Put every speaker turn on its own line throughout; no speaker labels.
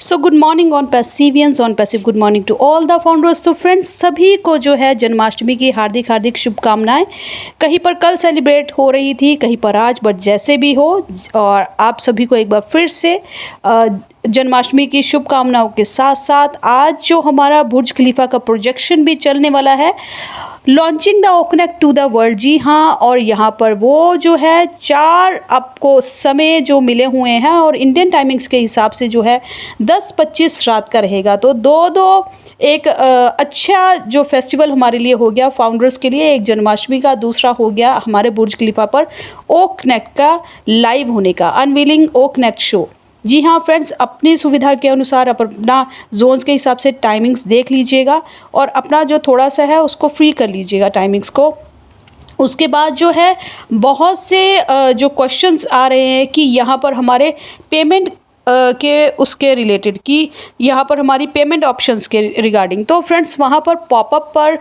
So good morning on पैसिवियंस on passive good morning to all the founders. तो friends, सभी को जो है जन्माष्टमी की हार्दिक हार्दिक शुभकामनाएं। कहीं पर कल सेलिब्रेट हो रही थी, कहीं पर आज, बट जैसे भी हो, और आप सभी को एक बार फिर से जन्माष्टमी की शुभकामनाओं के साथ साथ आज जो हमारा बुर्ज खलीफा का प्रोजेक्शन भी चलने वाला है, launching the O Connect to the world. जी हाँ, और यहाँ पर वो जो है 4 आपको समय जो मिले हुए हैं और इंडियन टाइमिंग्स के हिसाब से जो है 10:25 रात का रहेगा। तो दो एक अच्छा जो फेस्टिवल हमारे लिए हो गया फाउंडर्स के लिए, एक जन्माष्टमी का, दूसरा हो गया हमारे बुर्ज खलीफा पर ओकनेक का लाइव होने का, अनवीलिंग ओकनेक शो। जी हाँ फ्रेंड्स, अपनी सुविधा के अनुसार अपना जोन्स के हिसाब से टाइमिंग्स देख लीजिएगा और अपना जो थोड़ा सा है उसको फ्री कर लीजिएगा टाइमिंग्स को। उसके बाद जो है बहुत से जो क्वेश्चंस आ रहे हैं कि यहाँ पर हमारे पेमेंट के उसके रिलेटेड, कि यहाँ पर हमारी पेमेंट ऑप्शंस के रिगार्डिंग। तो फ्रेंड्स, वहाँ पर पॉपअप पर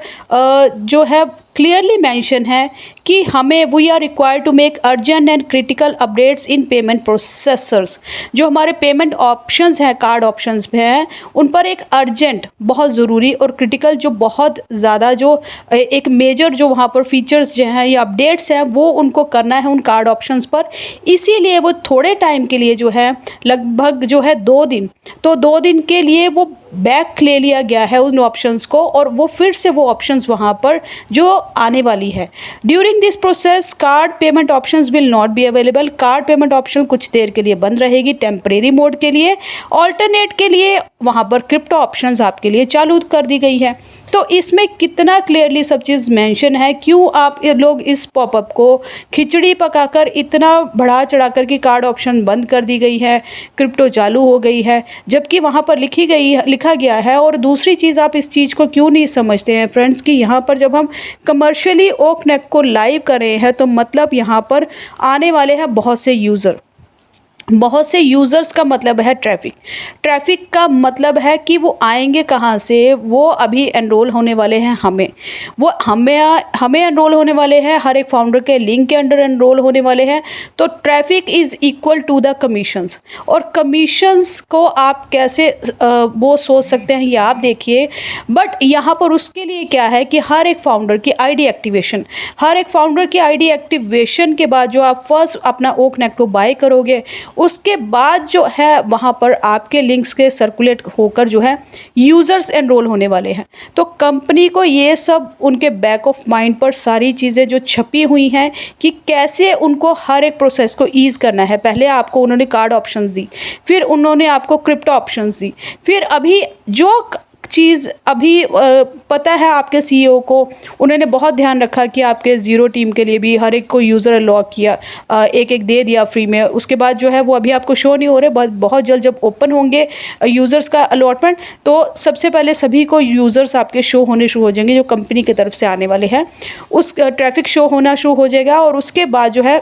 जो है क्लियरली मेंशन है कि हमें we are required to make urgent and critical updates in payment processors. जो हमारे पेमेंट ऑप्शंस हैं, कार्ड ऑप्शंस पे हैं, उन पर एक अर्जेंट, बहुत ज़रूरी और क्रिटिकल, जो बहुत ज़्यादा जो एक मेजर जो वहाँ पर फीचर्स जो हैं या अपडेट्स हैं, वो उनको करना है उन कार्ड ऑप्शंस पर। इसीलिए वो थोड़े टाइम के लिए जो है, लगभग जो है 2 दिन, तो 2 दिन के लिए वो बैक ले लिया गया है उन ऑप्शंस को, और वो फिर से वो ऑप्शंस वहाँ पर जो आने वाली है। During this process called payment options will not be available. Card payment option कुछ देर के लिए बंद रहेगी, टेम्परेरी मोड के लिए। ऑल्टरनेट के लिए वहाँ पर क्रिप्टो ऑप्शंस आपके लिए चालू कर दी गई है। तो इसमें कितना क्लियरली सब चीज़ मेंशन है। क्यों आप लोग इस पॉपअप को खिचड़ी पकाकर इतना बढ़ा चढ़ा कर कि कार्ड ऑप्शन बंद कर दी गई है, क्रिप्टो चालू हो गई है, जबकि वहाँ पर लिखा गया है। और दूसरी चीज़, आप इस चीज़ को क्यों नहीं समझते हैं फ्रेंड्स, कि यहाँ पर जब हम कमर्शियली ओकनेक को लाइव कर रहे हैं तो मतलब यहाँ पर आने वाले हैं बहुत से यूज़र। बहुत से यूज़र्स का मतलब है ट्रैफिक का मतलब है कि वो आएंगे कहाँ से, वो अभी एनरोल होने वाले हैं हमें एनरोल होने वाले हैं, हर एक फाउंडर के लिंक के अंडर एनरोल होने वाले हैं। तो traffic is equal to the commissions, और कमीशंस को आप कैसे वो सोच सकते हैं ये आप देखिए। बट यहाँ पर उसके लिए क्या है कि हर एक फाउंडर की आईडी एक्टिवेशन, के बाद जो आप फर्स्ट अपना ओकनेक को बाय करोगे, उसके बाद जो है वहाँ पर आपके लिंक्स के सर्कुलेट होकर जो है यूज़र्स एनरोल होने वाले हैं। तो कंपनी को ये सब उनके बैक ऑफ माइंड पर सारी चीज़ें जो छपी हुई हैं कि कैसे उनको हर एक प्रोसेस को ईज़ करना है। पहले आपको उन्होंने कार्ड ऑप्शंस दी, फिर उन्होंने आपको क्रिप्टो ऑप्शंस दी, फिर अभी जो चीज़ अभी पता है आपके सीईओ को, उन्होंने बहुत ध्यान रखा कि आपके ज़ीरो टीम के लिए भी हर एक को यूज़र अलॉट किया, एक दे दिया फ्री में। उसके बाद जो है वो अभी आपको शो नहीं हो रहे, बहुत जल्द जब ओपन होंगे यूज़र्स का अलॉटमेंट, तो सबसे पहले सभी को यूज़र्स आपके शो होने शुरू हो जाएंगे जो कंपनी की तरफ से आने वाले हैं। उस ट्रैफिक शो होना शुरू हो जाएगा, और उसके बाद जो है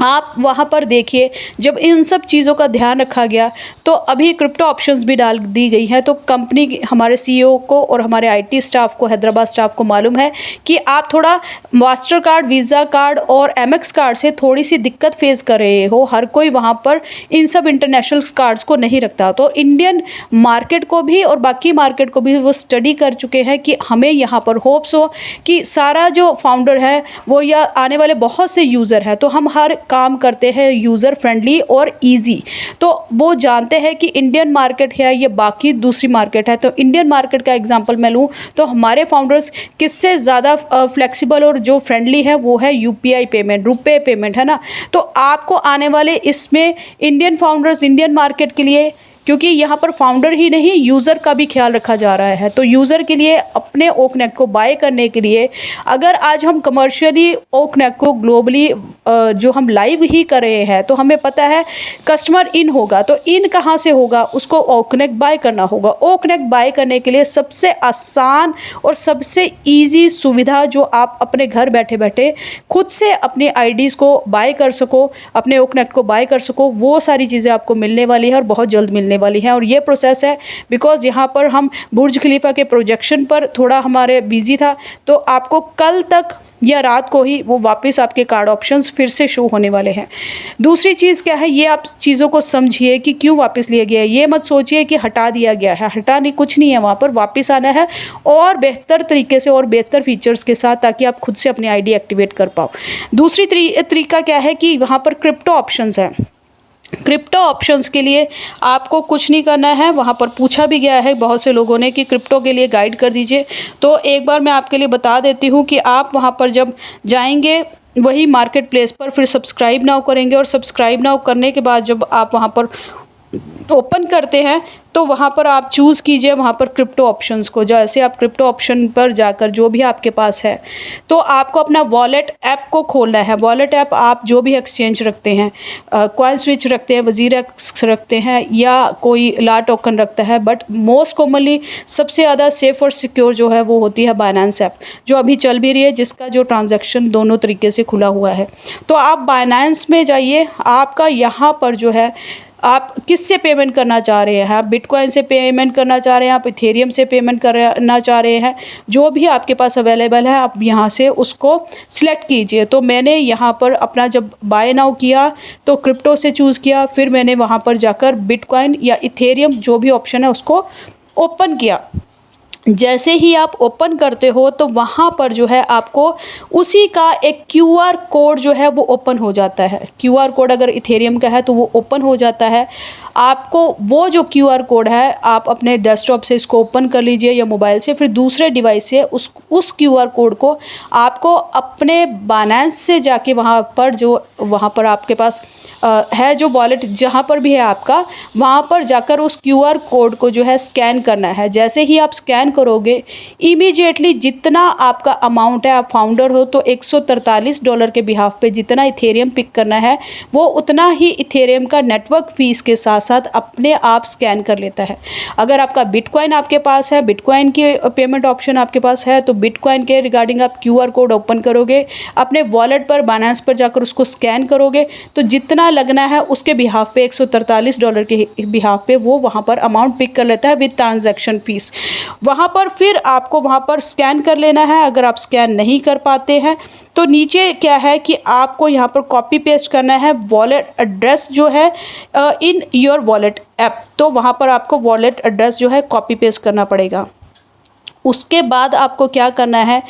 आप वहाँ पर देखिए, जब इन सब चीज़ों का ध्यान रखा गया तो अभी क्रिप्टो ऑप्शंस भी डाल दी गई हैं। तो कंपनी, हमारे सीईओ को और हमारे आईटी स्टाफ को, हैदराबाद स्टाफ को मालूम है कि आप थोड़ा मास्टर कार्ड, वीज़ा कार्ड और एमएक्स कार्ड से थोड़ी सी दिक्कत फेस कर रहे हो। हर कोई वहाँ पर इन सब इंटरनेशनल कार्ड्स को नहीं रखता। तो इंडियन मार्केट को भी और बाकी मार्केट को भी वो स्टडी कर चुके हैं कि हमें यहाँ पर होप्स हो कि सारा जो फाउंडर है वो, या आने वाले बहुत से यूज़र हैं, तो हम हर काम करते हैं यूज़र फ्रेंडली और इजी। तो वो जानते हैं कि इंडियन मार्केट है, ये बाकी दूसरी मार्केट है। तो इंडियन मार्केट का एग्जांपल मैं लूँ तो हमारे फाउंडर्स किससे ज़्यादा फ्लेक्सिबल और जो फ्रेंडली है वो है यूपीआई पेमेंट, रुपए पेमेंट, है ना। तो आपको आने वाले इसमें इंडियन फाउंडर्स, इंडियन मार्केट के लिए, क्योंकि यहाँ पर फाउंडर ही नहीं यूज़र का भी ख्याल रखा जा रहा है, तो यूज़र के लिए अपने ओकनेक को बाय करने के लिए, अगर आज हम कमर्शियली ओकनेक को ग्लोबली जो हम लाइव ही कर रहे हैं, तो हमें पता है कस्टमर इन होगा, तो इन कहाँ से होगा, उसको ओकनेक बाय करना होगा। ओकनेक बाय करने के लिए सबसे आसान और सबसे ईजी सुविधा जो आप अपने घर बैठे बैठे खुद से अपनी आईडीज़ को बाय कर सको, अपने ओकनेक को बाय कर सको, वो सारी चीज़ें आपको मिलने वाली है और बहुत जल्द मिलने मिलने वाली हैं। और ये प्रोसेस है बिकॉज़ यहाँ पर हम बुर्ज खलीफा के प्रोजेक्शन पर थोड़ा हमारे बिजी था, तो आपको कल तक या रात को ही वो वापस आपके कार्ड ऑप्शंस फिर से शो होने वाले हैं। दूसरी चीज़ क्या है, ये आप चीज़ों को समझिए कि क्यों वापस लिया गया है। ये मत सोचिए कि हटा दिया गया है, हटा नहीं, कुछ नहीं है, वहाँ पर वापस आना है और बेहतर तरीके से और बेहतर फीचर्स के साथ, ताकि आप खुद से अपनी आईडी एक्टिवेट कर पाओ। दूसरी तरीका क्या है कि वहाँ पर क्रिप्टो ऑप्शंस हैं। क्रिप्टो ऑप्शंस के लिए आपको कुछ नहीं करना है, वहाँ पर पूछा भी गया है बहुत से लोगों ने कि क्रिप्टो के लिए गाइड कर दीजिए। तो एक बार मैं आपके लिए बता देती हूँ कि आप वहाँ पर जब जाएंगे वही मार्केट प्लेस पर, फिर सब्सक्राइब नाउ करेंगे और सब्सक्राइब नाउ करने के बाद जब आप वहाँ पर ओपन करते हैं तो वहाँ पर आप चूज़ कीजिए वहाँ पर क्रिप्टो ऑप्शंस को। जैसे आप क्रिप्टो ऑप्शन पर जाकर जो भी आपके पास है, तो आपको अपना वॉलेट ऐप को खोलना है। वॉलेट ऐप आप जो भी एक्सचेंज रखते हैं, कॉइन स्विच रखते हैं, वजीरेक्स रखते हैं, या कोई ला टोकन रखता है, बट मोस्ट कॉमनली सबसे ज़्यादा सेफ और सिक्योर जो है वो होती है बाइनेंस ऐप, जो अभी चल भी रही है, जिसका जो ट्रांजैक्शन दोनों तरीके से खुला हुआ है। तो आप बाइनेंस में जाइए, आपका यहाँ पर जो है आप किससे पेमेंट करना चाह रहे हैं, आप बिटकॉइन से पेमेंट करना चाह रहे हैं, आप इथेरियम से पेमेंट करना चाह रहे हैं, जो भी आपके पास अवेलेबल है आप यहाँ से उसको सिलेक्ट कीजिए। तो मैंने यहाँ पर अपना जब बाय नाउ किया तो क्रिप्टो से चूज़ किया, फिर मैंने वहाँ पर जाकर बिटकॉइन या इथेरियम जो भी ऑप्शन है उसको ओपन किया। जैसे ही आप ओपन करते हो तो वहाँ पर जो है आपको उसी का एक क्यूआर कोड जो है वो ओपन हो जाता है। क्यूआर कोड अगर इथेरियम का है तो वो ओपन हो जाता है। आपको वो जो क्यूआर कोड है आप अपने डेस्कटॉप से इसको ओपन कर लीजिए या मोबाइल से, फिर दूसरे डिवाइस से उस क्यूआर कोड को आपको अपने बाइनेंस से जाके वहाँ पर जो वहाँ पर आपके पास है जो वॉलेट जहाँ पर भी है आपका, वहाँ पर जाकर उस क्यूआर कोड को जो है स्कैन करना है। जैसे ही आप स्कैन करोगे इमीडिएटली जितना आपका अमाउंट है, आप फाउंडर हो तो $143 के बिहाफ पे जितना इथेरियम पिक करना है वो उतना ही इथेरियम का नेटवर्क फीस के साथ साथ अपने आप स्कैन कर लेता है। अगर आपका बिटकॉइन आपके पास है, बिटकॉइन के पेमेंट ऑप्शन आपके पास है, तो बिटकॉइन के रिगार्डिंग आप क्यूआर कोड ओपन करोगे, अपने वॉलेट पर बाइनेंस पर जाकर उसको स्कैन करोगे, तो जितना लगना है उसके बिहाफ पे $143 के बिहाफ पे वो वहाँ पर अमाउंट पिक कर लेता है विद ट्रांजैक्शन फीस। वहाँ पर फिर आपको वहाँ पर स्कैन कर लेना है। अगर आप स्कैन नहीं कर पाते हैं तो नीचे क्या है कि आपको यहाँ पर कॉपी पेस्ट करना है वॉलेट एड्रेस जो है इन योर वॉलेट ऐप। तो वहाँ पर आपको वॉलेट एड्रेस जो है कॉपी पेस्ट करना पड़ेगा। उसके बाद आपको क्या करना है,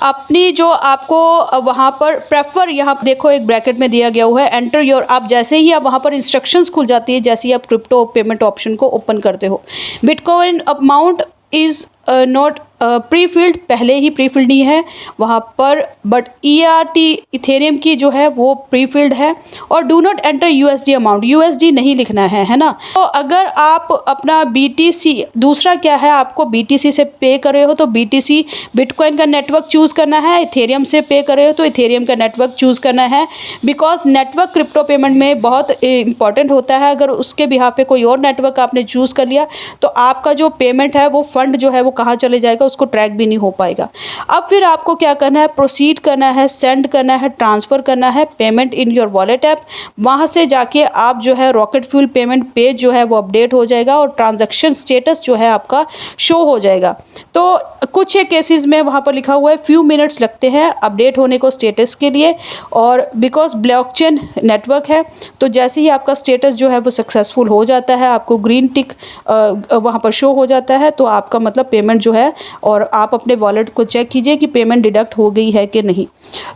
अपनी जो आपको वहाँ पर प्रेफर, यहाँ देखो एक ब्रैकेट में दिया गया हुआ है एंटर योर, आप जैसे ही आप वहाँ पर इंस्ट्रक्शंस खुल जाती है जैसे ही आप क्रिप्टो पेमेंट ऑप्शन को ओपन करते हो। Bitcoin amount is not pre filled, पहले ही प्री फिल्ड नहीं है वहाँ पर, बट ERT इथेरियम की जो है वो प्री फिल्ड है। और do not enter USD amount, USD नहीं लिखना है ना। तो अगर आप अपना BTC, दूसरा क्या है, आपको BTC से पे कर रहे हो तो BTC बिटकॉइन का नेटवर्क चूज़ करना है, इथेरियम से पे कर रहे हो तो इथेरियम का नेटवर्क चूज़ करना है। बिकॉज नेटवर्क क्रिप्टो पेमेंट में बहुत इंपॉर्टेंट होता है। अगर उसके बिहाफ पे कोई और नेटवर्क आपने चूज़ कर लिया तो आपका जो पेमेंट है वो फंड जो है वो कहाँ चले जाएगा, उसको ट्रैक भी नहीं हो पाएगा। अब फिर आपको क्या करना है, प्रोसीड करना है, सेंड करना है, ट्रांसफ़र करना है payment in your wallet app. वहाँ से जाके आप जो है रॉकेट फ्यूल पेमेंट पेज जो है वो अपडेट हो जाएगा और ट्रांजैक्शन स्टेटस जो है आपका शो हो जाएगा। तो कुछ एक केसेस में वहाँ पर लिखा हुआ है फ्यू मिनट्स लगते हैं अपडेट होने को स्टेटस के लिए, और बिकॉज ब्लॉकचेन नेटवर्क है तो जैसे ही आपका स्टेटस जो है वो सक्सेसफुल हो जाता है, आपको ग्रीन टिक वहाँ पर शो हो जाता है, तो आपका मतलब पेमेंट जो है, और आप अपने वॉलेट को चेक कीजिए कि पेमेंट डिडक्ट हो गई है कि नहीं।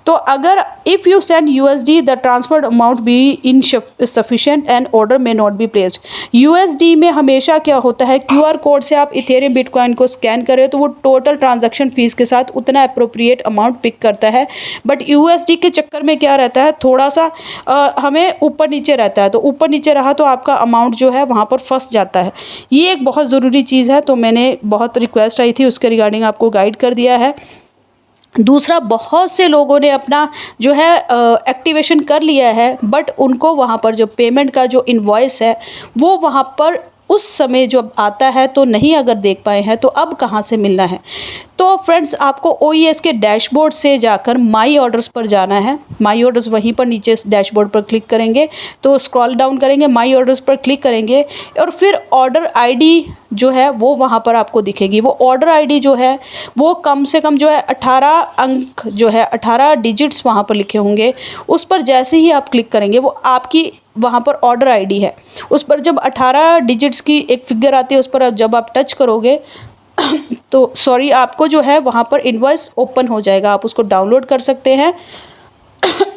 तो अगर if you send USD the transferred amount be in sufficient and order में नॉट बी प्लेस्ड। USD में हमेशा क्या होता है, QR कोड से आप इथेरियम बिटकॉइन को स्कैन करें तो वो टोटल ट्रांजैक्शन फीस के साथ उतना अप्रोप्रिएट अमाउंट पिक करता है। बट USD के चक्कर में क्या रहता है, थोड़ा सा हमें ऊपर नीचे रहता है, तो ऊपर नीचे रहा तो आपका अमाउंट जो है वहाँ पर फंस जाता है। ये एक बहुत ज़रूरी चीज़ है, तो मैंने बहुत रिक्वेस्ट आई थी उसके रिगार्डिंग आपको गाइड कर दिया है। दूसरा, बहुत से लोगों ने अपना जो है एक्टिवेशन कर लिया है, बट उनको वहाँ पर जो पेमेंट का जो इनवॉइस है वो वहाँ पर उस समय जब आता है तो नहीं अगर देख पाए हैं तो अब कहाँ से मिलना है। तो फ्रेंड्स आपको OES के डैशबोर्ड से जाकर माई ऑर्डर्स पर जाना है। माई ऑर्डर्स वहीं पर नीचे डैशबोर्ड पर क्लिक करेंगे तो स्क्रॉल डाउन करेंगे, माई ऑर्डर्स पर क्लिक करेंगे और फिर ऑर्डर आईडी जो है वो वहाँ पर आपको दिखेगी। वो ऑर्डर आईडी जो है वो कम से कम जो है 18 अंक जो है 18 डिजिट्स वहाँ पर लिखे होंगे। उस पर जैसे ही आप क्लिक करेंगे वो आपकी वहाँ पर ऑर्डर आईडी है, उस पर जब 18 डिजिट्स की एक फिगर आती है उस पर जब आप टच करोगे तो सॉरी आपको जो है वहाँ पर इनवॉइस ओपन हो जाएगा। आप उसको डाउनलोड कर सकते हैं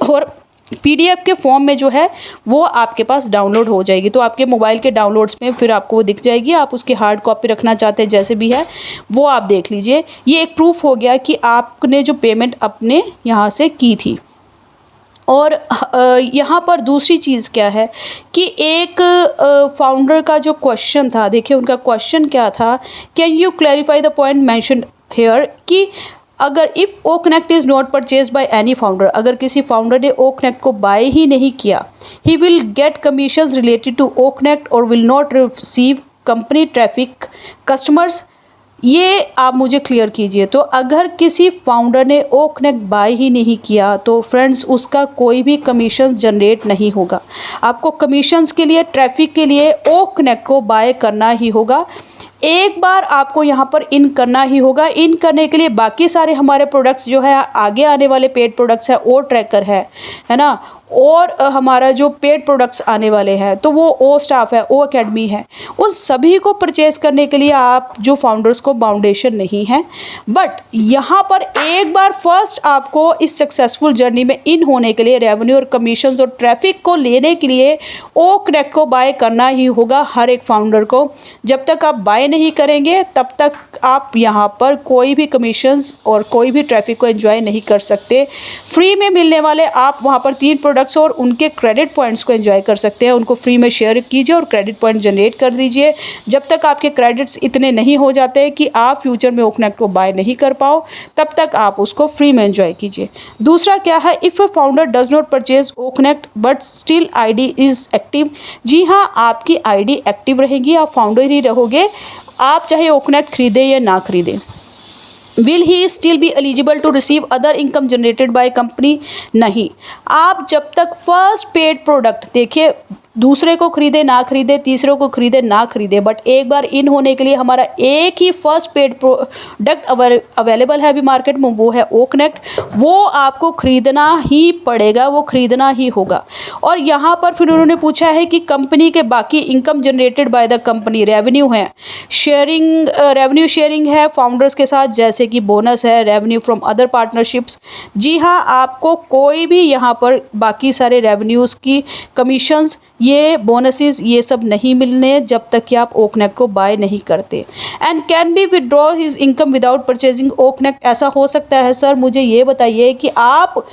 और PDF के फॉर्म में जो है वो आपके पास डाउनलोड हो जाएगी। तो आपके मोबाइल के डाउनलोड्स में फिर आपको वो दिख जाएगी। आप उसकी हार्ड कॉपी रखना चाहते हैं जैसे भी है वो आप देख लीजिए। ये एक प्रूफ हो गया कि आपने जो पेमेंट अपने यहाँ से की थी। और यहाँ पर दूसरी चीज़ क्या है कि एक फाउंडर का जो क्वेश्चन था, देखिए उनका क्वेश्चन क्या था, can you clarify the point mentioned here, कि अगर if O connect is not purchase by any founder, अगर किसी फाउंडर ने ओ कनेक्ट को बाय ही नहीं किया, he will get commissions related to O connect और will not receive company traffic customers. ये आप मुझे क्लियर कीजिए। तो अगर किसी फाउंडर ने ओ कनेक्ट बाय ही नहीं किया तो फ्रेंड्स उसका कोई भी कमीशंस जनरेट नहीं होगा। आपको कमीशंस के लिए, ट्रैफिक के लिए ओ कनेक्ट को बाय करना ही होगा। एक बार आपको यहाँ पर इन करना ही होगा। इन करने के लिए बाकी सारे हमारे प्रोडक्ट्स जो है, आगे आने वाले पेड प्रोडक्ट्स है, ओ ट्रैकर है ना, और हमारा जो पेड प्रोडक्ट्स आने वाले हैं तो वो ओ स्टाफ है, ओ अकेडमी है, उन सभी को परचेज़ करने के लिए आप जो फाउंडर्स को बाउंडेशन नहीं है। बट यहाँ पर एक बार फर्स्ट आपको इस सक्सेसफुल जर्नी में इन होने के लिए रेवेन्यू और कमीशंस और ट्रैफिक को लेने के लिए ओ कनेक्ट को बाय करना ही होगा हर एक फाउंडर को। जब तक आप बाय नहीं करेंगे तब तक आप यहाँ पर कोई भी कमीशंस और कोई भी ट्रैफिक को एंजॉय नहीं कर सकते। फ्री में मिलने वाले आप वहाँ पर 3 प्रोडक्ट्स और उनके क्रेडिट पॉइंट्स को एंजॉय कर सकते हैं। उनको फ्री में शेयर कीजिए और क्रेडिट पॉइंट जनरेट कर दीजिए। जब तक आपके क्रेडिट्स इतने नहीं हो जाते कि आप फ्यूचर में ओ कनेक्ट को बाय नहीं कर पाओ तब तक आप उसको फ्री में एंजॉय कीजिए। दूसरा क्या है, if a founder does not purchase O connect but still ID is active. जी हाँ, आपकी आईडी एक्टिव रहेगी, आप फाउंडर ही रहोगे, आप चाहे ओ कनेक्ट खरीदें या ना खरीदें। Will he still be eligible to receive other income generated by company? नहीं। आप जब तक फर्स्ट पेड प्रोडक्ट, देखिए दूसरे को खरीदे ना खरीदे, तीसरे को खरीदे ना खरीदे, बट एक बार इन होने के लिए हमारा एक ही फर्स्ट पेड प्रोडक्ट अवेलेबल है अभी मार्केट में, वो है ओ कनेक्ट। वो आपको खरीदना ही पड़ेगा, वो खरीदना ही होगा। और यहाँ पर फिर उन्होंने पूछा है कि कंपनी के बाकी income generated by the company, revenue है, शेयरिंग, रेवेन्यू शेयरिंग है फाउंडर्स के साथ, जैसे कि बोनस है, रेवेन्यू फ्रॉम अदर पार्टनरशिप्स। जी हाँ, आपको कोई भी यहाँ पर बाकी सारे रेवेन्यूज़ की कमीशंस, ये बोनसेस, ये सब नहीं मिलने जब तक कि आप ओ कनेक्ट को बाय नहीं करते। And can be withdraw his income without purchasing O connect? ऐसा हो सकता है सर, मुझे ये बताइए कि आप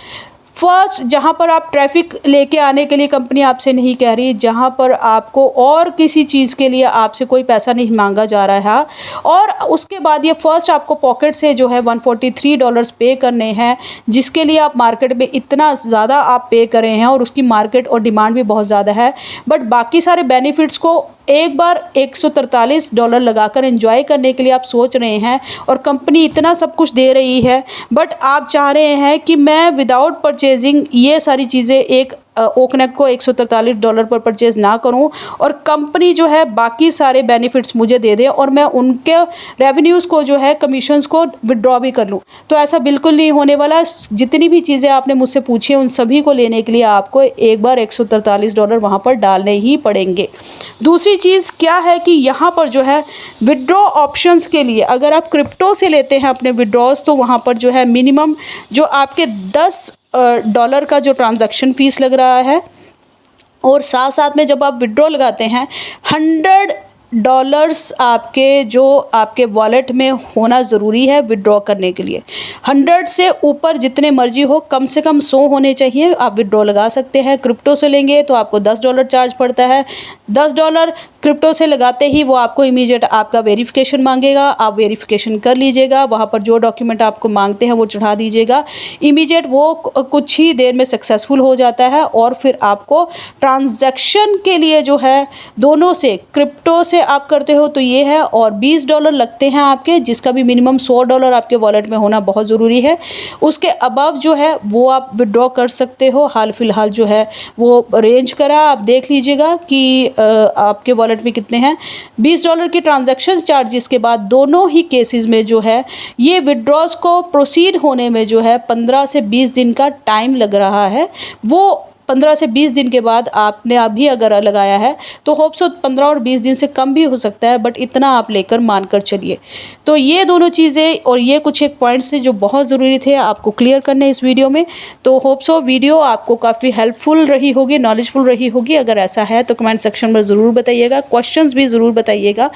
फर्स्ट जहाँ पर आप ट्रैफिक लेके आने के लिए कंपनी आपसे नहीं कह रही, जहाँ पर आपको और किसी चीज़ के लिए आपसे कोई पैसा नहीं मांगा जा रहा है, और उसके बाद ये फर्स्ट आपको पॉकेट से जो है $143 पे करने हैं, जिसके लिए आप मार्केट में इतना ज़्यादा आप पे कर रहे हैं और उसकी मार्केट और डिमांड भी बहुत ज़्यादा है। बट बाकी सारे बेनिफिट्स को एक बार $143 लगाकर एंजॉय करने के लिए आप सोच रहे हैं और कंपनी इतना सब कुछ दे रही है, बट आप चाह रहे हैं कि मैं विदाउट परचेजिंग ये सारी चीज़ें एक ओ कनेक्ट को $143 पर परचेज़ ना करूं और कंपनी जो है बाकी सारे बेनिफिट्स मुझे दे दे और मैं उनके रेवेन्यूज़ को जो है कमीशंस को विड्रॉ भी कर लूं। तो ऐसा बिल्कुल नहीं होने वाला। जितनी भी चीज़ें आपने मुझसे पूछी हैं उन सभी को लेने के लिए आपको एक बार $143 वहाँ पर डालने ही पड़ेंगे। दूसरी चीज़ क्या है कि यहाँ पर जो है विड्रॉ ऑप्शंस के लिए अगर आप क्रिप्टो से लेते हैं अपने विड्रॉज, तो वहाँ पर जो है मिनिमम जो आपके $10 का जो ट्रांजैक्शन फ़ीस लग रहा है, और साथ साथ में जब आप विड्रॉ लगाते हैं $100 आपके जो आपके वॉलेट में होना ज़रूरी है विड्रॉ करने के लिए। 100 से ऊपर जितने मर्जी हो, कम से कम 100 होने चाहिए, आप विड्रॉ लगा सकते हैं। क्रिप्टो से लेंगे तो आपको $10 चार्ज पड़ता है। $10 क्रिप्टो से लगाते ही वो आपको इमीडिएट आपका वेरिफिकेशन मांगेगा, आप वेरिफिकेशन कर लीजिएगा, वहाँ पर जो डॉक्यूमेंट आपको मांगते हैं वो चढ़ा दीजिएगा, इमीडिएट वो कुछ ही देर में सक्सेसफुल हो जाता है। और फिर आपको ट्रांजैक्शन के लिए जो है दोनों से, क्रिप्टो से से आप करते हो तो ये है, और $20 लगते हैं आपके, जिसका भी मिनिमम $100 आपके वॉलेट में होना बहुत ज़रूरी है। उसके अबव जो है वो आप विड्रॉ कर सकते हो। हाल फिलहाल जो है वो रेंज करा, आप देख लीजिएगा कि आपके वॉलेट में कितने हैं। $20 के ट्रांजैक्शन चार्जेस के बाद दोनों ही केसेस में जो है ये विड्रॉज को प्रोसीड होने में जो है 15 से 20 दिन का टाइम लग रहा है। वो 15 से 20 दिन के बाद आपने अभी अगर लगाया है तो होप सो 15 और 20 दिन से कम भी हो सकता है, बट इतना आप लेकर मानकर चलिए। तो ये दोनों चीज़ें और ये कुछ एक पॉइंट्स थे जो बहुत ज़रूरी थे आपको क्लियर करने इस वीडियो में। तो होप सो वीडियो आपको काफ़ी हेल्पफुल रही होगी, नॉलेजफुल रही होगी। अगर ऐसा है तो कमेंट सेक्शन में ज़रूर बताइएगा, क्वेश्चंस भी ज़रूर बताइएगा।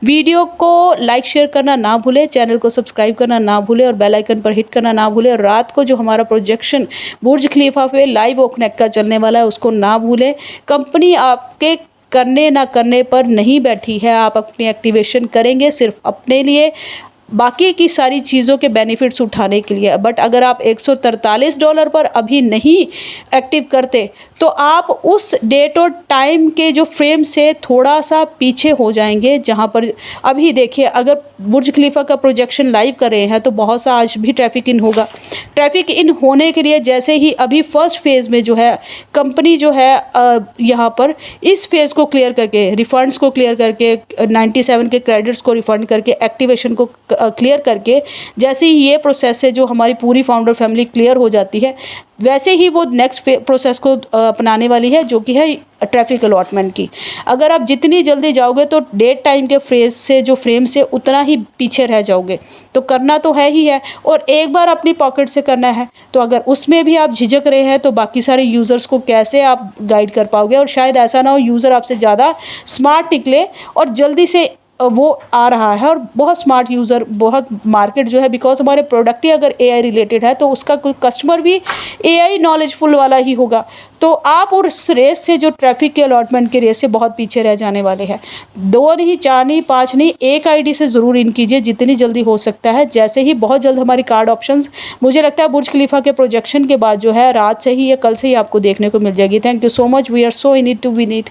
वीडियो को लाइक शेयर करना ना भूलें, चैनल को सब्सक्राइब करना ना भूलें और बेल आइकन पर हिट करना ना भूलें। और रात को जो हमारा प्रोजेक्शन बुर्ज खलीफा पे लाइव ओकनेक का चलने वाला है उसको ना भूलें। कंपनी आपके करने ना करने पर नहीं बैठी है, आप अपनी एक्टिवेशन करेंगे सिर्फ अपने लिए, बाकी की सारी चीज़ों के बेनिफिट्स उठाने के लिए। बट अगर आप $143 पर अभी नहीं एक्टिव करते तो आप उस डेट और टाइम के जो फ्रेम से थोड़ा सा पीछे हो जाएंगे, जहां पर अभी देखिए अगर बुर्ज खलीफा का प्रोजेक्शन लाइव कर रहे हैं तो बहुत सा आज भी ट्रैफिक इन होगा। ट्रैफिक इन होने के लिए जैसे ही अभी फर्स्ट फेज़ में जो है कंपनी जो है यहाँ पर इस फेज़ को क्लियर करके, रिफंड्स को क्लियर करके, 97 के क्रेडिट्स को रिफंड करके, एक्टिवेशन को क्लियर करके, जैसे ही ये प्रोसेस है जो हमारी पूरी फाउंडर फैमिली क्लियर हो जाती है, वैसे ही वो नेक्स्ट प्रोसेस को अपनाने वाली है, जो कि है ट्रैफिक अलॉटमेंट की। अगर आप जितनी जल्दी जाओगे तो डेट टाइम के फ्रेज से जो फ्रेम से उतना ही पीछे रह जाओगे। तो करना तो है ही है, और एक बार अपनी पॉकेट से करना है। तो अगर उसमें भी आप झिझक रहे हैं तो बाकी सारे यूज़र्स को कैसे आप गाइड कर पाओगे। और शायद ऐसा ना हो यूज़र आपसे ज़्यादा स्मार्ट निकले और जल्दी से वो आ रहा है, और बहुत स्मार्ट यूज़र, बहुत मार्केट जो है, बिकॉज हमारे प्रोडक्ट ही अगर AI रिलेटेड है तो उसका कोई कस्टमर भी AI नॉलेजफुल वाला ही होगा। तो आप और इस रेस से, जो ट्रैफिक के अलॉटमेंट के रेस से, बहुत पीछे रह जाने वाले हैं। 2 नहीं, 4 नहीं, 5 नहीं, एक ID से ज़रूर इन कीजिए जितनी जल्दी हो सकता है। जैसे ही बहुत जल्द हमारी कार्ड ऑप्शंस, मुझे लगता है बुर्ज खलीफा के प्रोजेक्शन के बाद जो है रात से ही या कल से ही आपको देखने को मिल जाएगी। Thank you so much, we are so in it to win it.